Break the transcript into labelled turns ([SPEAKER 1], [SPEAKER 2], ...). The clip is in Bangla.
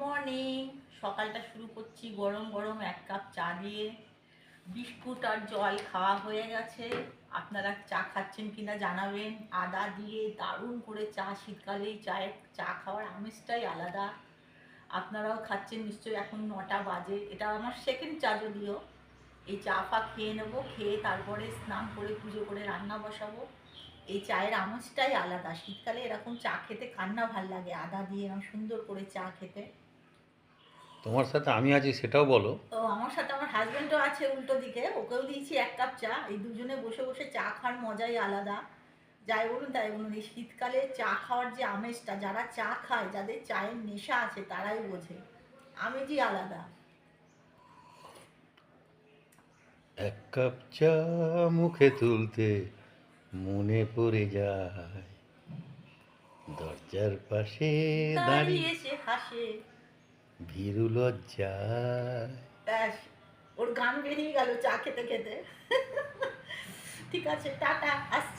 [SPEAKER 1] মর্নিং। সকালটা শুরু করছি গরম গরম এক কাপ চা দিয়ে। বিস্কুট আর জল খাওয়া হয়ে গেছে। আপনারা চা খাচ্ছেন কিনা জানাবেন। আদা দিয়ে দারুণ করে চা, শীতকালে চায়ের চা খাওয়ার আমেজটাই আলাদা। আপনারাও খাচ্ছেন নিশ্চয়ই। এখন 9টা বাজে, এটা আমার সেকেন্ড চা যদিও। এই চা ফা খেয়ে নেবো, খেয়ে তারপরে স্নান করে পুজো করে রান্না বসাবো। এই চায়ের আমেজটাই আলাদা। শীতকালে এরকম চা খেতে কার না ভাল লাগে, আদা দিয়ে এরকম সুন্দর করে চা খেতে।
[SPEAKER 2] তোমার সাথে আমি আছি সেটাও বলো।
[SPEAKER 1] তো আমার সাথে আমার হাজব্যান্ডও আছে উল্টো দিকে, ওকেও দিয়েছি এক কাপ চা। এই দুজনে বসে বসে চা খাওয়ার মজাই আলাদা। যাই বলুন তাই বলুন, এই শীতকালে চা খাওয়ার যে আমেজটা, যারা চা খায়, যাদের চায়ের নেশা আছে তারাই বোঝে। আমেজই আলাদা।
[SPEAKER 2] এক কাপ চা মুখে তুলতে মনে পড়ে যায় দরজার পাশে দাঁড়িয়ে
[SPEAKER 1] দাঁড়িয়ে সে হাসে।
[SPEAKER 2] ভীরু লজ্জায়।
[SPEAKER 1] ব্যাস, ওর গান বেরিয়ে গেল চা খেতে খেতে। ঠিক আছে, টাটা, আসছি।